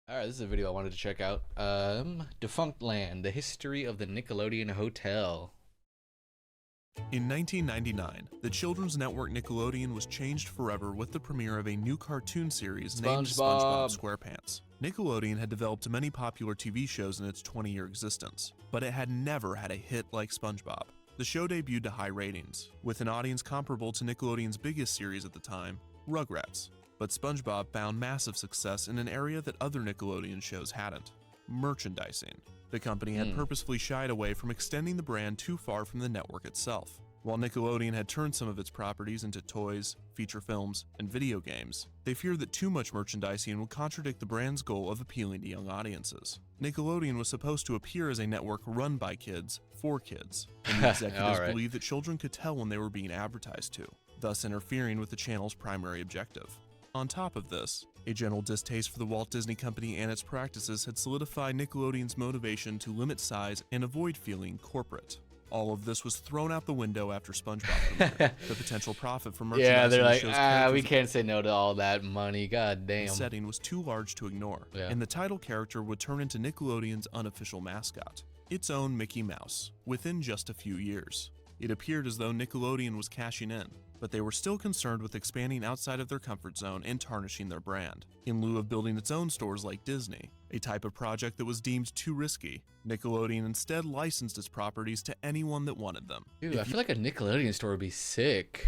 All right, this is a video I wanted to check out. Defunctland, the history of the Nickelodeon Hotel. In 1999, the children's network Nickelodeon was changed forever with the premiere of a new cartoon series named SpongeBob SquarePants. Nickelodeon had developed many popular TV shows in its 20-year existence, but it had never had a hit like SpongeBob. The show debuted to high ratings, with an audience comparable to Nickelodeon's biggest series at the time, Rugrats. But SpongeBob found massive success in an area that other Nickelodeon shows hadn't: merchandising. The company had purposefully shied away from extending the brand too far from the network itself. While Nickelodeon had turned some of its properties into toys, feature films, and video games, they feared that too much merchandising would contradict the brand's goal of appealing to young audiences. Nickelodeon was supposed to appear as a network run by kids, for kids, and the executives believed that children could tell when they were being advertised to, thus interfering with the channel's primary objective. On top of this, a general distaste for the Walt Disney Company and its practices had solidified Nickelodeon's motivation to limit size and avoid feeling corporate. All of this was thrown out the window after SpongeBob premiered. The potential profit from merchandising Yeah, they're like, the show's we can't say no to all that money. God damn. setting was too large to ignore, and the title character would turn into Nickelodeon's unofficial mascot, its own Mickey Mouse, within just a few years. It appeared as though Nickelodeon was cashing in, but they were still concerned with expanding outside of their comfort zone and tarnishing their brand. In lieu of building its own stores like Disney, a type of project that was deemed too risky, Nickelodeon instead licensed its properties to anyone that wanted them. Dude, I feel like a Nickelodeon store would be sick.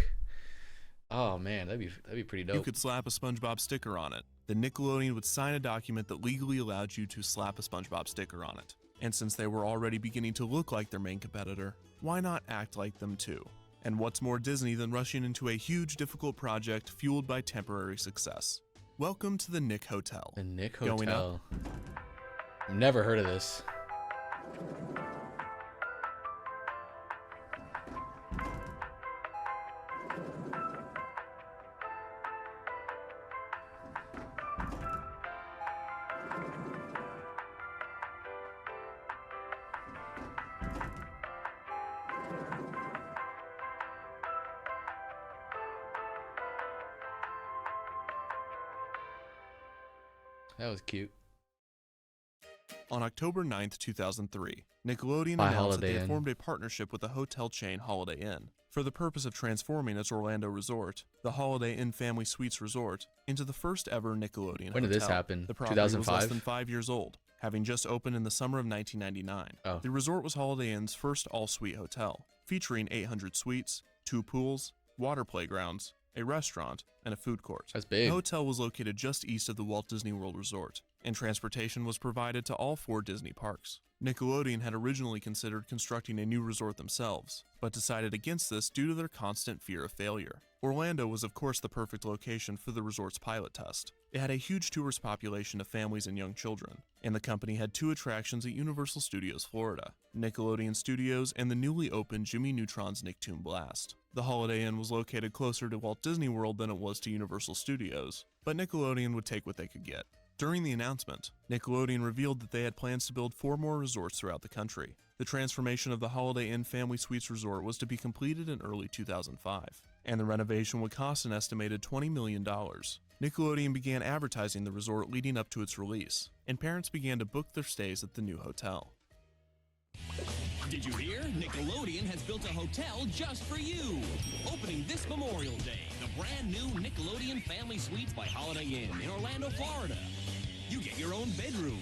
Oh man, that'd be pretty dope. You could slap a SpongeBob sticker on it. The Nickelodeon would sign a document that legally allowed you to slap a SpongeBob sticker on it. And since they were already beginning to look like their main competitor, why not act like them too? And what's more Disney than rushing into a huge, difficult project fueled by temporary success? Welcome to the Nick Hotel. The Nick Going Hotel. Never heard of this. That was cute. On October 9th, 2003, Nickelodeon By announced Holiday that they had Inn. formed a partnership with the hotel chain Holiday Inn for the purpose of transforming its Orlando resort, the Holiday Inn Family Suites Resort, into the first ever Nickelodeon When did hotel. this happen? The property was 2005? less than 5 years old, having just opened in the summer of 1999. Oh. The resort was Holiday Inn's first all-suite hotel, featuring 800 suites, 2 pools, water playgrounds, a restaurant, and a food court. That's big. The hotel was located just east of the Walt Disney World Resort, and transportation was provided to all 4 Disney parks. Nickelodeon had originally considered constructing a new resort themselves, but decided against this due to their constant fear of failure. Orlando was of course the perfect location for the resort's pilot test. It had a huge tourist population of families and young children, and the company had 2 attractions at Universal Studios Florida, Nickelodeon Studios and the newly opened Jimmy Neutron's Nicktoon Blast. The Holiday Inn was located closer to Walt Disney World than it was to Universal Studios, but Nickelodeon would take what they could get. During the announcement, Nickelodeon revealed that they had plans to build 4 more resorts throughout the country. The transformation of the Holiday Inn Family Suites Resort was to be completed in early 2005, and the renovation would cost an estimated $20 million. Nickelodeon began advertising the resort leading up to its release, and parents began to book their stays at the new hotel. Did you hear? Nickelodeon has built a hotel just for you. Opening this Memorial Day, the brand new Nickelodeon Family Suites by Holiday Inn in Orlando, Florida. You get your own bedroom,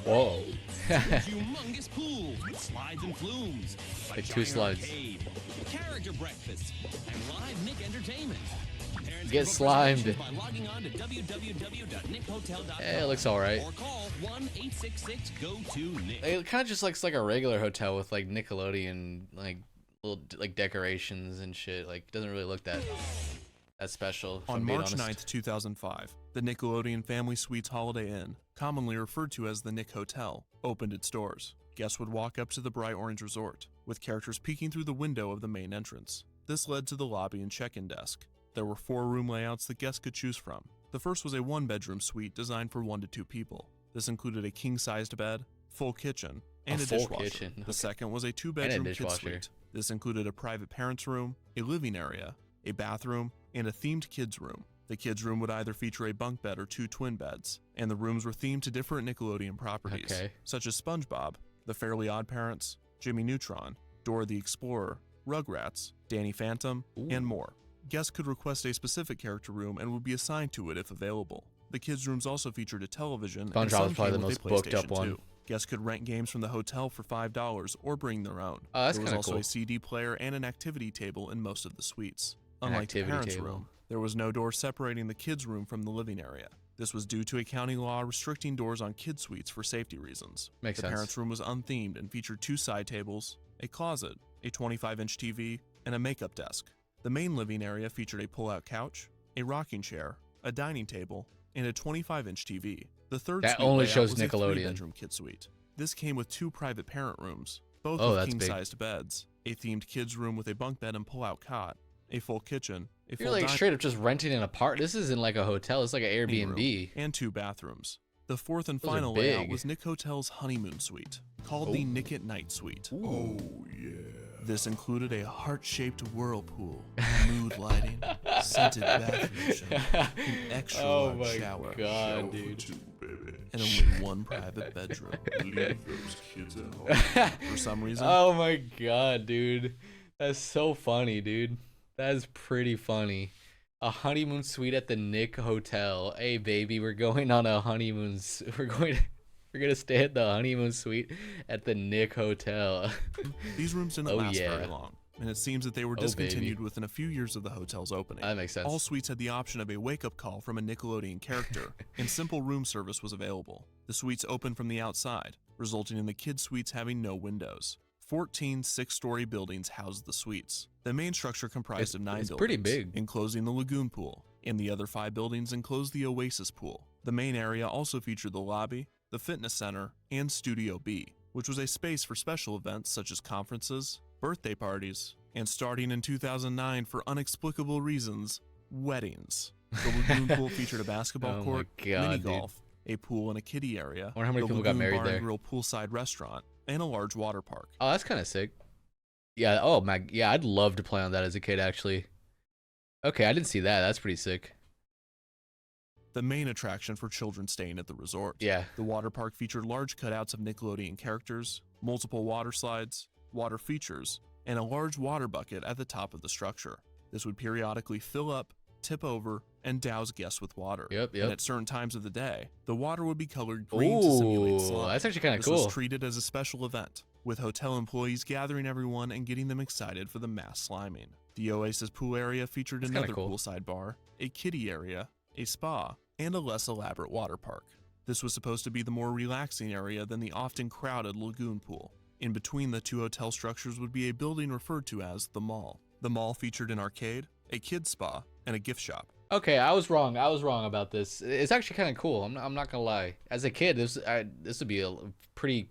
Whoa. humongous pool with slides and flumes, a Like 2 giant slides. arcade, character breakfasts, and live Nick entertainment. Parents Get can book slimed. reservations by logging on to www.nickhotel.com Hey, it looks alright. or call 1-866-GO-TO-NICK. It kind of just looks like a regular hotel with like Nickelodeon like little like decorations and shit. Like doesn't really look that special. If On I'm being March honest. 9th, 2005, the Nickelodeon Family Suites Holiday Inn, commonly referred to as the Nick Hotel, opened its doors. Guests would walk up to the bright orange resort, with characters peeking through the window of the main entrance. This led to the lobby and check-in desk. There were 4 room layouts that guests could choose from. The first was a 1-bedroom suite designed for 1 to 2 people. This included a king-sized bed, full kitchen, and a full dishwasher. kitchen, The okay. second was a 2-bedroom kids dishwasher. suite. This included a private parents' room, a living area, a bathroom, and a themed kids room. The kids' room would either feature a bunk bed or 2 twin beds, and the rooms were themed to different Nickelodeon properties, such as SpongeBob, The Fairly Odd Parents, Jimmy Neutron, Dora the Explorer, Rugrats, Danny Phantom, and more. Guests could request a specific character room and would be assigned to it if available. The kids' rooms also featured a television, and some SpongeBob was probably the came with most a booked up PlayStation one. 2. Guests could rent games from the hotel for $5 or bring their own. Oh, that's there was kind of also cool. a CD player and an activity table in most of the suites. Unlike the activity parents' table. room, there was no door separating the kids' room from the living area. This was due to a county law restricting doors on kid suites for safety reasons. Makes the sense. parents' room was unthemed and featured 2 side tables, a closet, a 25-inch TV, and a makeup desk. The main living area featured a pull-out couch, a rocking chair, a dining table, and a 25-inch TV. The third That suite only layout shows was a Nickelodeon. 3-bedroom kid suite. This came with 2 private parent rooms, both Oh, with that's big. king-sized beds, a themed kids' room with a bunk bed and pull-out cot, a full kitchen, a You're full like dining straight up just renting an apartment. This isn't like a hotel. It's like an room, Airbnb. and 2 bathrooms. The fourth and Those are final layout big. was Nick Hotel's honeymoon suite, called the Nick at Night Suite. Oh, yeah. This included a heart-shaped whirlpool, mood lighting, scented bathroom, an extra large shower, God, dude. and only 1 private bedroom. Leave those kids at home. For some reason, Oh my god, dude. That's so funny, dude. That's pretty funny. A honeymoon suite at the Nick Hotel. Hey, baby, we're going on a honeymoon. We're gonna stay at the honeymoon suite at the Nick Hotel. these rooms didn't Oh, last yeah. very long, and it seems that they were Oh, discontinued baby. within a few years of the hotel's opening. That makes sense. All suites had the option of a wake-up call from a Nickelodeon character, and simple room service was available. The suites opened from the outside, resulting in the kids' suites having no windows. 14 6-story buildings housed the suites. The main structure comprised of 9 it's buildings, pretty big. enclosing the lagoon pool, and the other 5 buildings enclosed the Oasis pool. The main area also featured the lobby, the fitness center, and Studio B, which was a space for special events such as conferences, birthday parties, and starting in 2009 for inexplicable reasons, weddings. The lagoon pool featured a basketball Oh my court, God, mini dude. golf, a pool and a kiddie area, Wonder how many the people got lagoon married bar there. and grill poolside restaurant, and a large water park. Oh, that's kind of sick. Yeah. Oh my. Yeah, I'd love to play on that as a kid, actually. Okay, I didn't see that. That's pretty sick. The main attraction for children staying at the resort. Yeah. The water park featured large cutouts of Nickelodeon characters, multiple water slides, water features, and a large water bucket at the top of the structure. This would periodically fill up, tip over, and douse guests with water. Yep. And Yep. at certain times of the day, the water would be colored green to simulate Ooh, slime. that's actually kind of This cool. was treated as a special event, with hotel employees gathering everyone and getting them excited for the mass sliming. The Oasis pool area featured That's kinda another cool. poolside bar, a kiddie area, a spa, and a less elaborate water park. This was supposed to be the more relaxing area than the often crowded lagoon pool. In between the 2 hotel structures would be a building referred to as the mall. The mall featured an arcade, a kids spa, and a gift shop. Okay, I was wrong. I was wrong about this. It's actually kind of cool. I'm not gonna lie. As a kid, this would be a pretty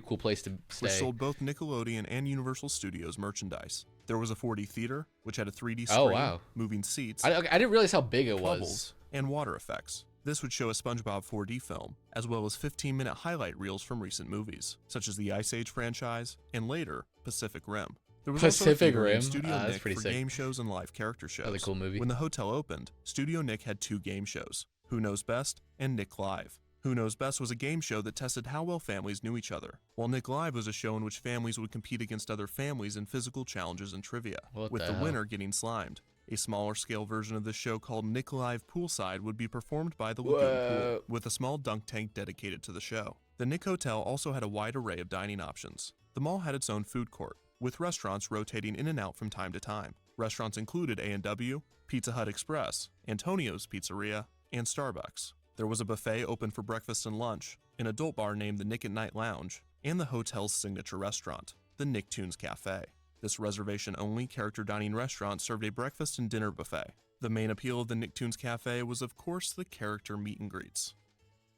cool place to stay. Which sold both Nickelodeon and Universal Studios merchandise. There was a 4D theater, which had a 3D screen, Oh, wow. moving seats, I didn't realize how big it was. bubbles, and water effects. This would show a SpongeBob 4D film, as well as 15-minute highlight reels from recent movies, such as the Ice Age franchise, and later, Pacific Rim. There was also a Pacific theater in Rim? Studio That's Nick pretty for sick. game shows and live character shows. Another cool movie. When the hotel opened, Studio Nick had 2 game shows, Who Knows Best and Nick Live. Who Knows Best was a game show that tested how well families knew each other, while Nick Live was a show in which families would compete against other families in physical challenges and trivia, What with the the hell? winner getting slimed. A smaller scale version of this show called Nick Live Poolside would be performed by the lagoon Whoa. pool, with a small dunk tank dedicated to the show. The Nick Hotel also had a wide array of dining options. The mall had its own food court, with restaurants rotating in and out from time to time. Restaurants included A&W, Pizza Hut Express, Antonio's Pizzeria, and Starbucks. There was a buffet open for breakfast and lunch, an adult bar named the Nick at Night Lounge, and the hotel's signature restaurant, the Nicktoons Cafe. This reservation-only character dining restaurant served a breakfast and dinner buffet. The main appeal of the Nicktoons Cafe was, of course, the character meet and greets.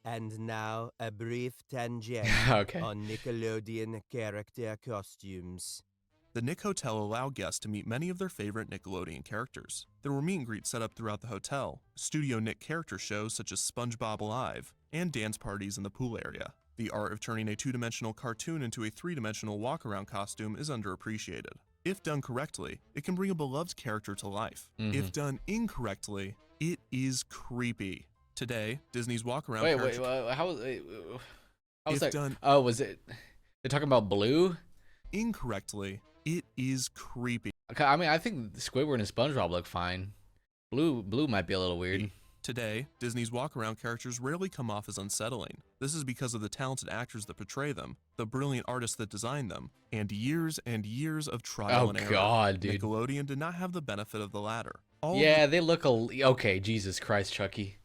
And now a brief tangent Okay. on Nickelodeon character costumes. The Nick Hotel allowed guests to meet many of their favorite Nickelodeon characters. There were meet and greets set up throughout the hotel, Studio Nick character shows such as SpongeBob Live, and dance parties in the pool area. The art of turning a 2-dimensional cartoon into a 3-dimensional walk-around costume is underappreciated. If done correctly, it can bring a beloved character to life. Mhm. If done incorrectly, It is creepy. Today, Disney's walk-around Wait, character... how was If that? done Oh, was it? They're talking about Blue? incorrectly, it is creepy. Okay, I mean, I think Squidward and SpongeBob look fine. Blue might be a little weird. Today, Disney's walk-around characters rarely come off as unsettling. This is because of the talented actors that portray them, the brilliant artists that design them, and years of trial and error. Oh God, dude. Nickelodeon did not have the benefit of the latter. Yeah, they look okay. Jesus Christ, Chucky.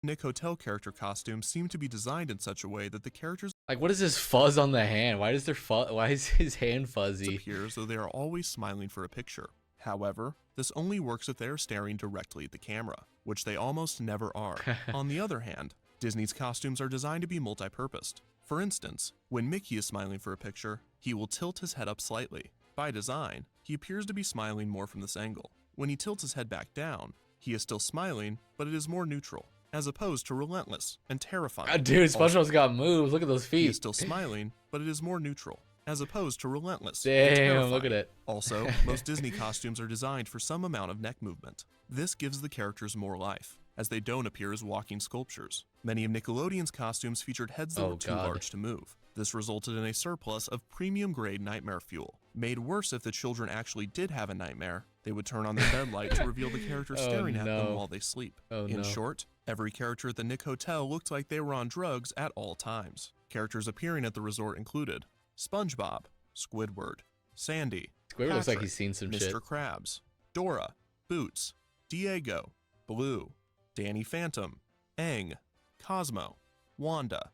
Nick Hotel character costumes seem to be designed in such a way that the characters Like, what is this fuzz on the hand? Why is his hand fuzzy? appear as though they are always smiling for a picture. However, this only works if they are staring directly at the camera, which they almost never are. On the other hand, Disney's costumes are designed to be multi-purposed. For instance, when Mickey is smiling for a picture, he will tilt his head up slightly. By design, he appears to be smiling more from this angle. When he tilts his head back down, he is still smiling, but it is more neutral, as opposed to relentless and terrifying. Dude, SpongeBob's got moves. Look at those He is feet. still smiling, but it is more neutral, as opposed to relentless. and Damn, terrifying. look at it. Also, most Disney costumes are designed for some amount of neck movement. This gives the characters more life, as they don't appear as walking sculptures. Many of Nickelodeon's costumes featured heads that were too large to move. This resulted in a surplus of premium-grade nightmare fuel. Made worse if the children actually did have a nightmare, they would turn on their bed light to reveal the character staring at them while they sleep. In short, every character at the Nick Hotel looked like they were on drugs at all times. Characters appearing at the resort included SpongeBob, Squidward, Sandy, Squidward looks like Patrick, he's seen some Mr. shit. Krabs, Dora, Boots, Diego, Blue, Danny Phantom, Aang, Cosmo, Wanda,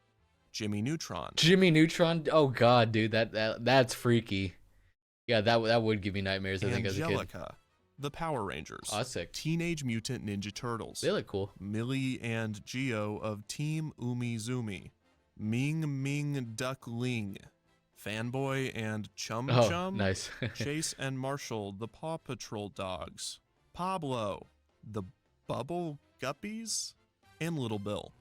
Jimmy Neutron, Jimmy Neutron. Oh God, dude, that's freaky. Yeah, that would give me nightmares. I think as a kid. Angelica, the Power Rangers, Oh, that's sick. Teenage Mutant Ninja Turtles, They look cool. Millie and Geo of Team Umizoomi, Ming Ming Duck Ling, Fanboy and Chum Oh, Chum, nice. Chase and Marshall, the Paw Patrol dogs, Pablo, the Bubble Guppies, and Little Bill.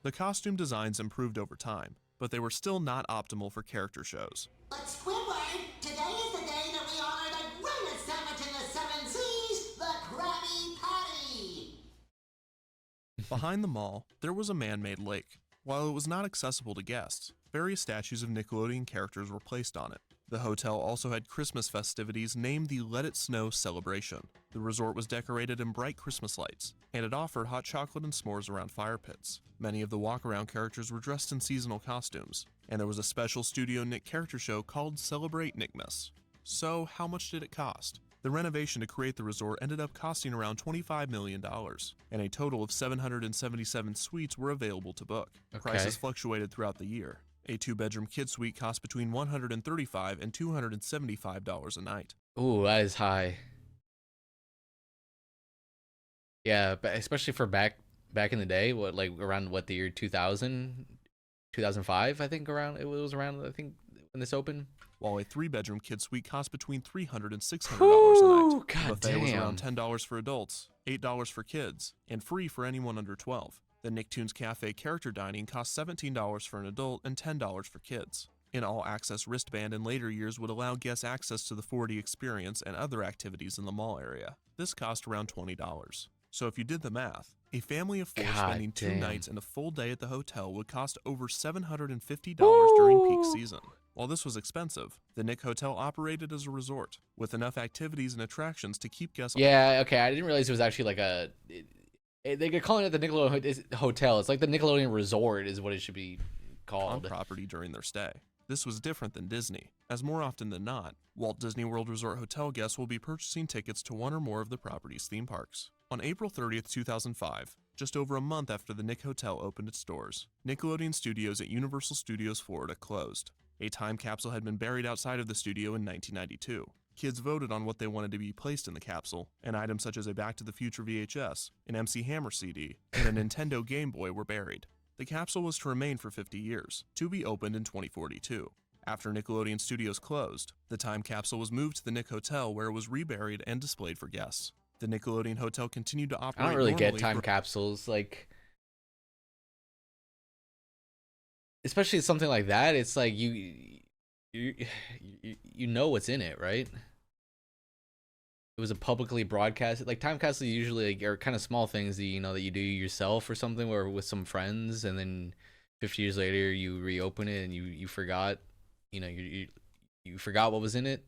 The costume designs improved over time, but they were still not optimal for character shows. But Squidward, today is the day that we honor the greatest sandwich in the 7 Seas, the Krabby Patty. Behind the mall, there was a man-made lake. While it was not accessible to guests, various statues of Nickelodeon characters were placed on it. The hotel also had Christmas festivities named the Let It Snow Celebration. The resort was decorated in bright Christmas lights, and it offered hot chocolate and s'mores around fire pits. Many of the walk-around characters were dressed in seasonal costumes, and there was a special Studio Nick character show called Celebrate Nickmas. So, how much did it cost? The renovation to create the resort ended up costing around $25 million, and a total of 777 suites were available to book. Prices fluctuated throughout the year. A 2-bedroom kid suite cost between $135 and $275 a night. Ooh, that is high. Yeah, but especially for back in the day, around the year 2000, 2005, I think it was around I think when this opened. While a 3-bedroom kid suite cost between $300 and $600 Ooh, a night. God The buffet was damn. around $10 for adults, $8 for kids, and free for anyone under 12. The Nicktoons Cafe character dining cost $17 for an adult and $10 for kids. An all-access wristband in later years would allow guests access to the 4D experience and other activities in the mall area. This cost around $20. So if you did the math, a family of 4 spending 2 nights and a full day at the hotel would cost over $750 during peak season. While this was expensive, the Nick Hotel operated as a resort, with enough activities and attractions to keep guests. Yeah, okay, I didn't realize it was actually like they're calling it the Nickelodeon Hotel. It's like the Nickelodeon Resort is what it should be called. On property during their stay. This was different than Disney, as more often than not, Walt Disney World Resort Hotel guests will be purchasing tickets to one or more of the property's theme parks. On April 30th, 2005, just over a month after the Nick Hotel opened its doors, Nickelodeon Studios at Universal Studios Florida closed. A time capsule had been buried outside of the studio in 1992. Kids voted on what they wanted to be placed in the capsule, and items such as a Back to the Future VHS, an MC Hammer CD, and a Nintendo Game Boy were buried. The capsule was to remain for 50 years, to be opened in 2042. After Nickelodeon Studios closed, the time capsule was moved to the Nick Hotel where it was reburied and displayed for guests. The Nickelodeon Hotel continued to operate I don't really get normally time capsules, like, especially something like that. It's like you know what's in it, right? it was a publicly broadcast. Like time capsules usually like, are kind of small things that that you do yourself or something, or with some friends, and then 50 years later you reopen it and you forgot, you forgot what was in it.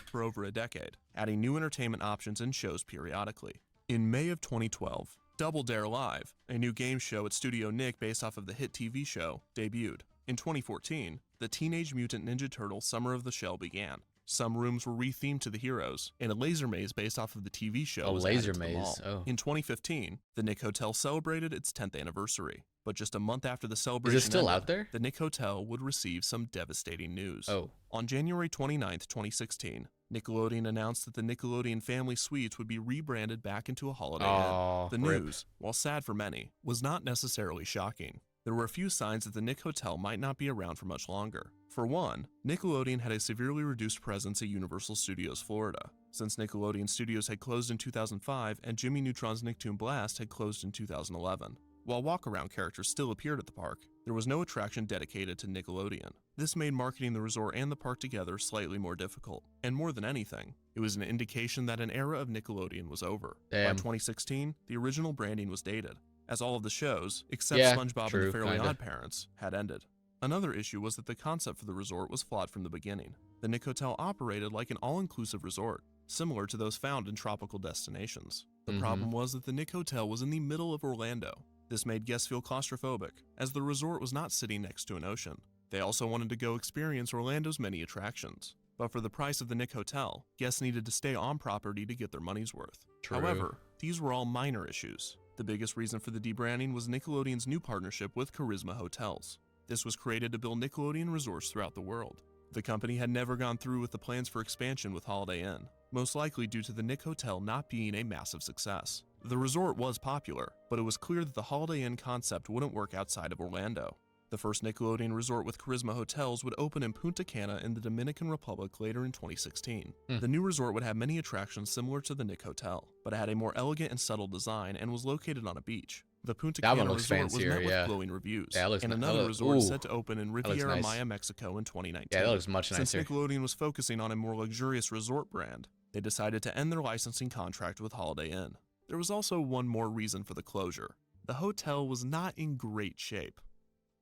For over a decade, adding new entertainment options and shows periodically. In May of 2012, Double Dare Live, a new game show at Studio Nick based off of the hit TV show, debuted. In 2014, the Teenage Mutant Ninja Turtles Summer of the Shell began. Some rooms were rethemed to the heroes, and a laser maze based off of the TV show was added to them all. Oh. In 2015, the Nick Hotel celebrated its 10th anniversary, but just a month after the celebration Is it still ended, out there? the Nick Hotel would receive some devastating news. Oh. On January 29th, 2016, Nickelodeon announced that the Nickelodeon Family Suites would be rebranded back into a Holiday Inn. The rip. news, while sad for many, was not necessarily shocking. There were a few signs that the Nick Hotel might not be around for much longer. For one, Nickelodeon had a severely reduced presence at Universal Studios Florida, since Nickelodeon Studios had closed in 2005 and Jimmy Neutron's Nicktoon Blast had closed in 2011. While walk-around characters still appeared at the park, there was no attraction dedicated to Nickelodeon. This made marketing the resort and the park together slightly more difficult, and more than anything, it was an indication that an era of Nickelodeon was over. Damn. By 2016, the original branding was dated, as all of the shows, except Yeah, SpongeBob true, and the Fairly kinda. Odd Parents, had ended. Another issue was that the concept for the resort was flawed from the beginning. The Nick Hotel operated like an all-inclusive resort, similar to those found in tropical destinations. The problem was that the Nick Hotel was in the middle of Orlando. This made guests feel claustrophobic, as the resort was not sitting next to an ocean. They also wanted to go experience Orlando's many attractions. But for the price of the Nick Hotel, guests needed to stay on property to get their money's worth. True. However, these were all minor issues. The biggest reason for the debranding was Nickelodeon's new partnership with Charisma Hotels. This was created to build Nickelodeon resorts throughout the world. The company had never gone through with the plans for expansion with Holiday Inn, most likely due to the Nick Hotel not being a massive success. The resort was popular, but it was clear that the Holiday Inn concept wouldn't work outside of Orlando. The first Nickelodeon resort with Charisma Hotels would open in Punta Cana in the Dominican Republic later in 2016. The new resort would have many attractions similar to the Nick Hotel, but it had a more elegant and subtle design and was located on a beach. The Punta That one Cana looks resort was fancier, met yeah. with glowing reviews, Yeah, it looks and ni- another that resort ooh, is set to open in looks Riviera nice. Maya, Mexico in 2019. Yeah, that looks much Since nicer. Nickelodeon was focusing on a more luxurious resort brand, they decided to end their licensing contract with Holiday Inn. There was also one more reason for the closure. The hotel was not in great shape.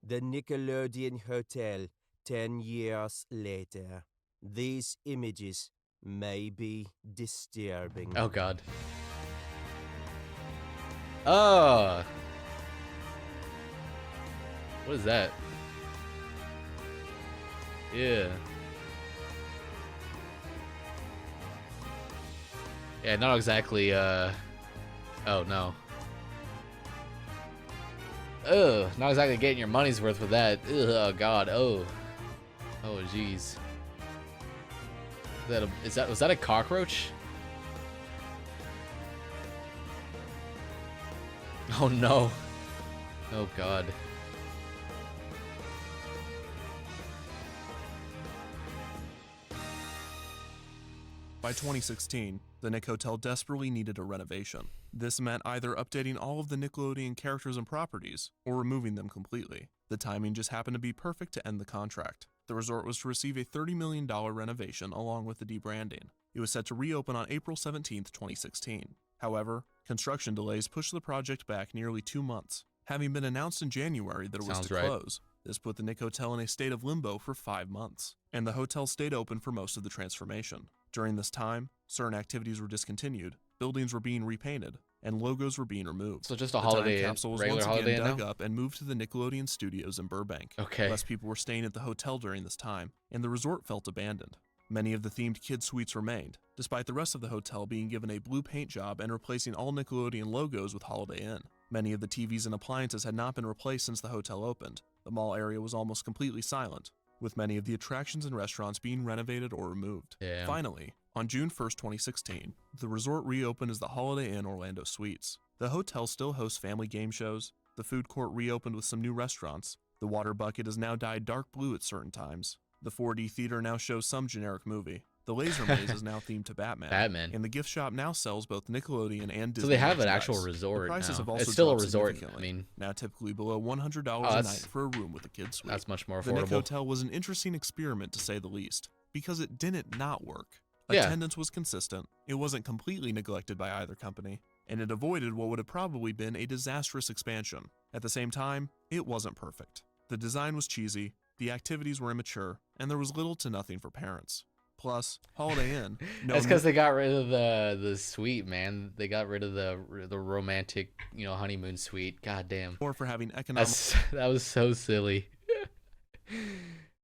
The Nickelodeon Hotel, 10 years later. These images may be disturbing. Oh god. Oh. What is that? Yeah. Yeah, not exactly oh no. Ugh, not exactly getting your money's worth with that. Ugh, oh god, oh. Oh jeez. Was that a cockroach? Oh no. Oh god. By 2016, the Nick Hotel desperately needed a renovation. This meant either updating all of the Nickelodeon characters and properties, or removing them completely. The timing just happened to be perfect to end the contract. The resort was to receive a $30 million renovation along with the debranding. It was set to reopen on April 17, 2016. However, construction delays pushed the project back nearly 2 months. Having been announced in January that it was Sounds to right. close, this put the Nick Hotel in a state of limbo for 5 months, and the hotel stayed open for most of the transformation. During this time, certain activities were discontinued, buildings were being repainted, and logos were being removed. So just a The Holiday time Inn, capsule was regular once Holiday again Inn dug now? up and moved to the Nickelodeon studios in Burbank. Okay. Less people were staying at the hotel during this time, and the resort felt abandoned. Many of the themed kid suites remained, despite the rest of the hotel being given a blue paint job and replacing all Nickelodeon logos with Holiday Inn. Many of the TVs and appliances had not been replaced since the hotel opened. The mall area was almost completely silent, with many of the attractions and restaurants being renovated or removed. Yeah. Finally, on June 1st, 2016, the resort reopened as the Holiday Inn Orlando Suites. The hotel still hosts family game shows, the food court reopened with some new restaurants, the water bucket is now dyed dark blue at certain times, the 4D theater now shows some generic movie, the laser maze is now themed to Batman, and the gift shop now sells both Nickelodeon and Disney So they have an merchandise. actual resort The prices now. have also It's still a dropped resort. significantly, I mean, now typically below $100 a that's- night for a room with a kid's suite. that's much more The Nick affordable. Hotel was an interesting experiment to say the least, because it didn't not work. Yeah. Attendance was consistent, it wasn't completely neglected by either company, and it avoided what would have probably been a disastrous expansion. At the same time, it wasn't perfect. The design was cheesy, the activities were immature, and there was little to nothing for parents. Plus, Holiday Inn. That's because they got rid of the suite, man. They got rid of the romantic, honeymoon suite. God damn. Or for having economic That was so silly.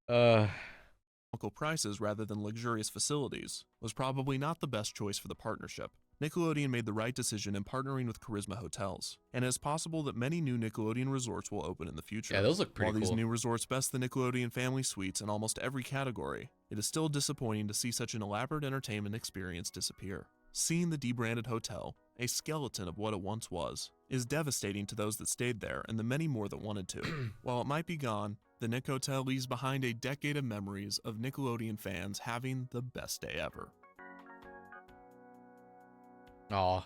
uh prices rather than luxurious facilities was probably not the best choice for the partnership. Nickelodeon made the right decision in partnering with Charisma Hotels, and it is possible that many new Nickelodeon resorts will open in the future. Yeah, those look pretty While these cool. new resorts best the Nickelodeon family suites in almost every category, it is still disappointing to see such an elaborate entertainment experience disappear. Seeing the debranded hotel, a skeleton of what it once was, is devastating to those that stayed there and the many more that wanted to. While it might be gone, the Nick Hotel leaves behind a decade of memories of Nickelodeon fans having the best day ever. Aw.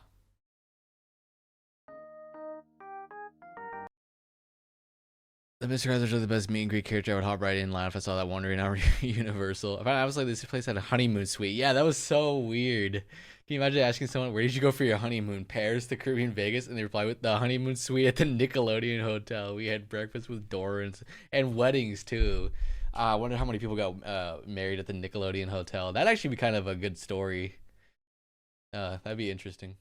The Mr. Krabs are the best meet and greet character. I would hop right in line if I saw that wandering out Universal. I was like, this place had a honeymoon suite. Yeah, that was so weird. Can you imagine asking someone, where did you go for your honeymoon? Paris, the Caribbean, Vegas? And they reply with the honeymoon suite at the Nickelodeon Hotel. We had breakfast with Dora and weddings too. I wonder how many people got married at the Nickelodeon Hotel. That'd actually be kind of a good story. That'd be interesting.